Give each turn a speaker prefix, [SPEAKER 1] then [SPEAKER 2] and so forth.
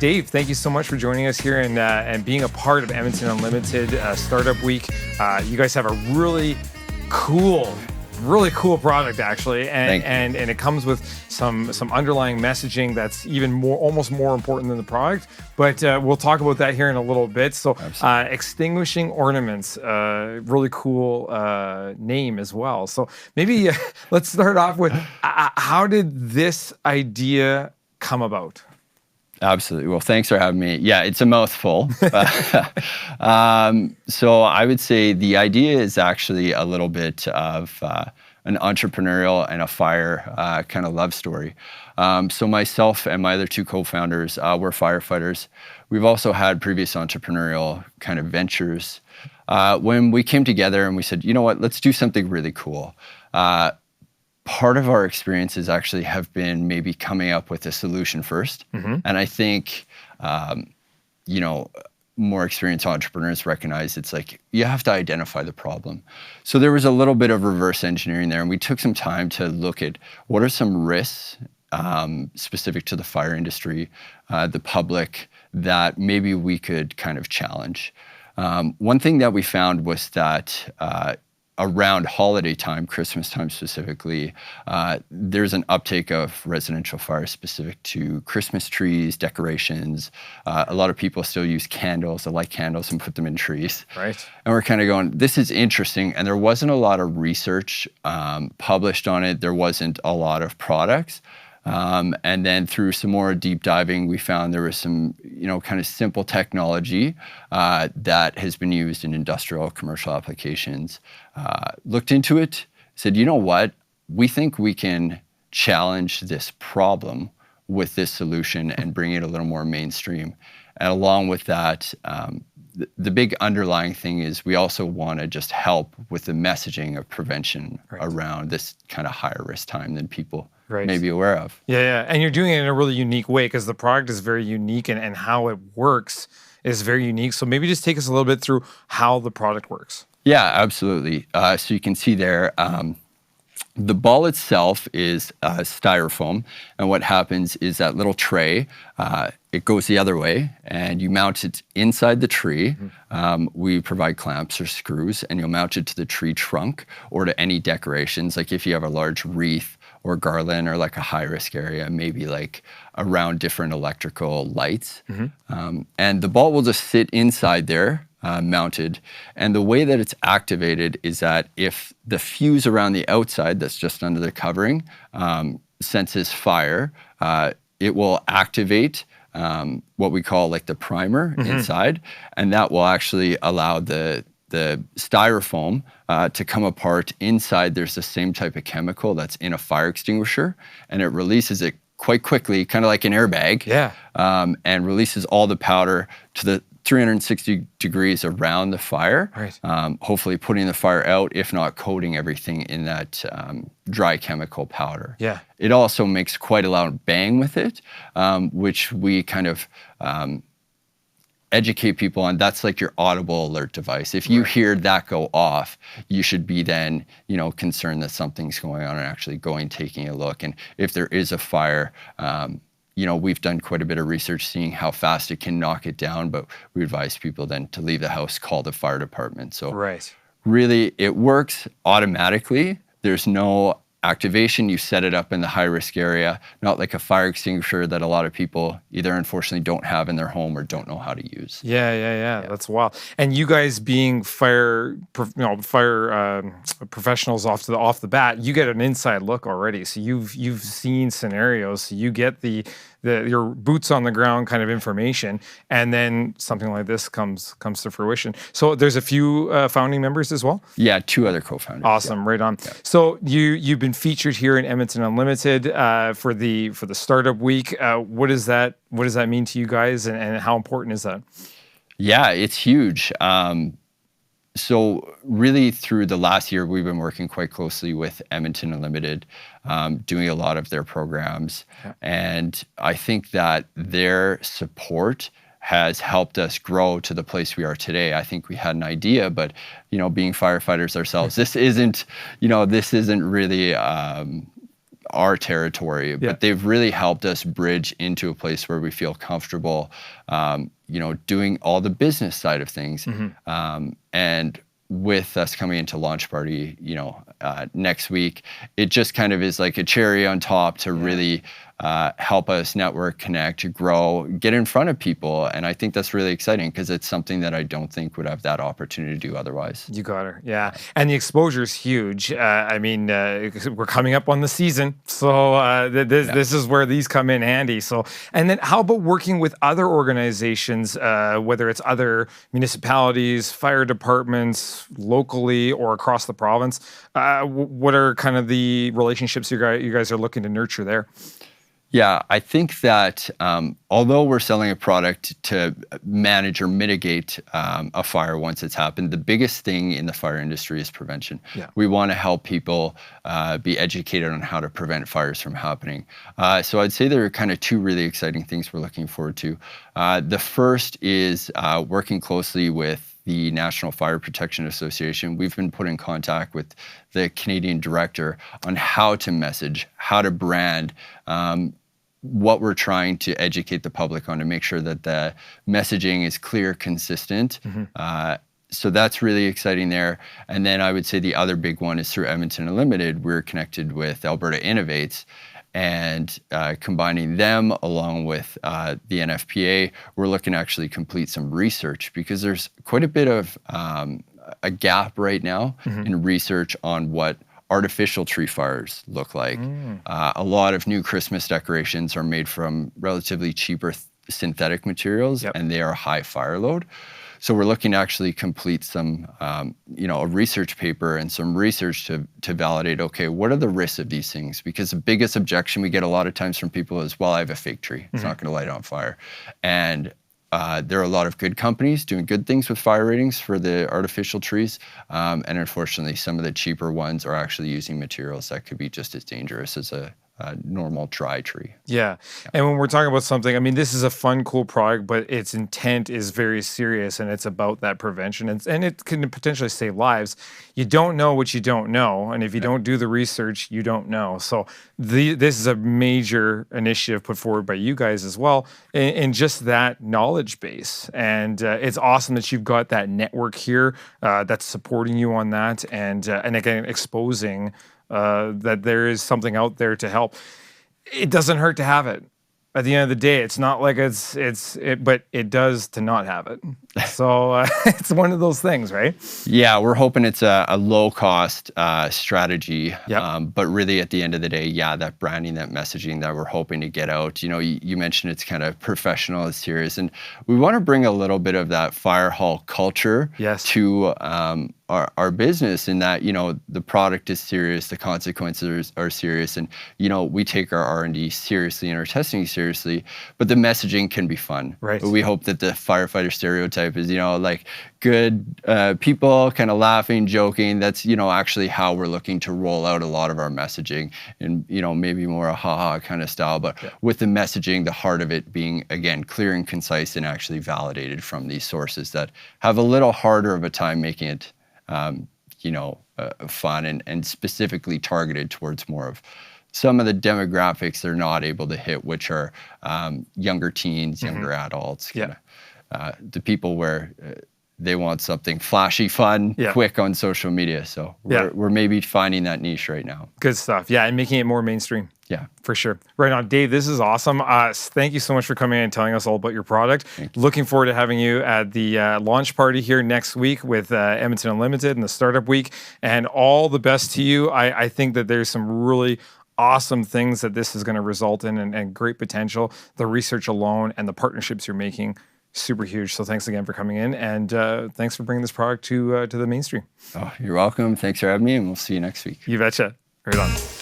[SPEAKER 1] Dave, thank you so much for joining us here and being a part of Edmonton Unlimited Startup Week. You guys have a really cool product actually, and it comes with some underlying messaging that's even almost more important than the product. But we'll talk about that here in a little bit. So, Extinguishing Ornaments, really cool name as well. So maybe let's start off with how did this idea come about?
[SPEAKER 2] Absolutely. Well, thanks for having me. Yeah, it's a mouthful. So I would say the idea is actually a little bit of an entrepreneurial and a fire kind of love story. So myself and my other two co-founders, we're firefighters. We've also had previous entrepreneurial kind of ventures. When we came together and we said, you know what, let's do something really cool. Part of our experiences actually have been maybe coming up with a solution first. Mm-hmm. And I think, more experienced entrepreneurs recognize it's like, you have to identify the problem. So there was a little bit of reverse engineering there, and we took some time to look at what are some risks specific to the fire industry, the public, that maybe we could kind of challenge. One thing that we found was that around holiday time, Christmas time specifically, there's an uptake of residential fires specific to Christmas trees, decorations. A lot of people still use candles, they light candles and put them in trees.
[SPEAKER 1] Right.
[SPEAKER 2] And we're kind of going, this is interesting. And there wasn't a lot of research published on it. There wasn't a lot of products. And then through some more deep diving, we found there was some, kind of simple technology that has been used in industrial, commercial applications. Looked into it, said, you know what? We think we can challenge this problem with this solution and bring it a little more mainstream. And along with that, the big underlying thing is we also want to just help with the messaging of prevention around this kind of higher risk time than people may be aware of.
[SPEAKER 1] Yeah. And you're doing it in a really unique way because the product is very unique and how it works is very unique. So maybe just take us a little bit through how the product works.
[SPEAKER 2] Yeah, absolutely. So you can see there, the ball itself is styrofoam. And what happens is that little tray, it goes the other way and you mount it inside the tree. Mm-hmm. We provide clamps or screws, and you'll mount it to the tree trunk or to any decorations. Like if you have a large wreath or garland or like a high risk area, maybe like around different electrical lights. Mm-hmm. And the ball will just sit inside there, mounted. And the way that it's activated is that if the fuse around the outside that's just under the covering senses fire, it will activate what we call like the primer inside, and that will actually allow the styrofoam to come apart. Inside there's the same type of chemical that's in a fire extinguisher, and it releases it quite quickly, kind of like an airbag, and releases all the powder to the 360 degrees around the fire, hopefully putting the fire out, if not coating everything in that dry chemical powder.
[SPEAKER 1] Yeah.
[SPEAKER 2] It also makes quite a loud bang with it, which we kind of educate people on. That's like your audible alert device. If you hear that go off, you should be then, concerned that something's going on and actually taking a look. And if there is a fire, we've done quite a bit of research seeing how fast it can knock it down, but we advise people then to leave the house, call the fire department. So really it works automatically. There's no activation. You set it up in the high risk area, not like a fire extinguisher that a lot of people either unfortunately don't have in their home or don't know how to use.
[SPEAKER 1] Yeah. That's wild. And you guys being fire professionals off the bat, you get an inside look already. So you've seen scenarios. So you get your boots on the ground kind of information, and then something like this comes to fruition. So there's a few founding members as well?
[SPEAKER 2] Yeah, 2 other co-founders.
[SPEAKER 1] Awesome, right on. Yeah. So you've been featured here in Edmonton Unlimited for the Startup Week. What does that mean to you guys, and how important is that?
[SPEAKER 2] Yeah, it's huge. So really through the last year, we've been working quite closely with Edmonton Unlimited, doing a lot of their programs. Yeah. And I think that their support has helped us grow to the place we are today. I think we had an idea, but being firefighters ourselves, this isn't really our territory, but they've really helped us bridge into a place where we feel comfortable, doing all the business side of things. And with us coming into launch party, next week, it just kind of is like a cherry on top to really help us network, connect, grow, get in front of people. And I think that's really exciting because it's something that I don't think would have that opportunity to do otherwise.
[SPEAKER 1] You got her. Yeah. And the exposure is huge. We're coming up on the season. So this is where these come in handy. So, and then how about working with other organizations, whether it's other municipalities, fire departments, locally or across the province? What are kind of the relationships you guys are looking to nurture there?
[SPEAKER 2] Yeah, I think that although we're selling a product to manage or mitigate a fire once it's happened, the biggest thing in the fire industry is prevention. Yeah. We want to help people be educated on how to prevent fires from happening. So I'd say there are kind of two really exciting things we're looking forward to. The first is working closely with the National Fire Protection Association. We've been put in contact with the Canadian director on how to message, how to brand, what we're trying to educate the public on to make sure that the messaging is clear, consistent. So that's really exciting there. And then I would say the other big one is through Edmonton Unlimited. We're connected with Alberta Innovates, and combining them along with the NFPA, we're looking to actually complete some research because there's quite a bit of a gap right now in research on what artificial tree fires look like. A lot of new Christmas decorations are made from relatively cheaper synthetic materials, and they are high fire load. So we're looking to actually complete some, a research paper and some research to validate, okay, what are the risks of these things? Because the biggest objection we get a lot of times from people is, well, I have a fake tree. It's not going to light on fire. And there are a lot of good companies doing good things with fire ratings for the artificial trees. And unfortunately, some of the cheaper ones are actually using materials that could be just as dangerous as a normal dry tree.
[SPEAKER 1] Yeah. And when we're talking about something, I mean, this is a fun, cool product, but its intent is very serious, and it's about that prevention, and it can potentially save lives. You don't know what you don't know, and if you don't do the research, you don't know. So this is a major initiative put forward by you guys as well in just that knowledge base. And it's awesome that you've got that network here that's supporting you on that, and again, exposing that there is something out there to help. It doesn't hurt to have it. At the end of the day, it's not like but it does to not have it. So it's one of those things, right?
[SPEAKER 2] Yeah, we're hoping it's a low-cost strategy. But really, at the end of the day, that branding, that messaging that we're hoping to get out. You mentioned it's kind of professional, it's serious, and we want to bring a little bit of that fire hall culture to our business, in that the product is serious, the consequences are serious, and we take our R&D seriously and our testing seriously, but the messaging can be fun. Right. We hope that the firefighter stereotype is like good people kind of laughing, joking. That's actually how we're looking to roll out a lot of our messaging, and maybe more a ha-ha kind of style, but with the messaging, the heart of it being, again, clear and concise and actually validated from these sources that have a little harder of a time making it fun and specifically targeted towards more of some of the demographics they're not able to hit, which are younger teens, younger adults, the people where they want something flashy, fun, quick on social media. So we're maybe finding that niche right now.
[SPEAKER 1] Good stuff. Yeah, and making it more mainstream.
[SPEAKER 2] Yeah,
[SPEAKER 1] for sure. Right on. Dave, this is awesome. Thank you so much for coming in and telling us all about your product. Looking forward to having you at the launch party here next week with Edmonton Unlimited and the Startup Week. And all the best to you. I think that there's some really awesome things that this is going to result in, and great potential. The research alone and the partnerships you're making, super huge. So thanks again for coming in, and thanks for bringing this product to the mainstream.
[SPEAKER 2] Oh, you're welcome. Thanks for having me, and we'll see you next week.
[SPEAKER 1] You betcha. Right on.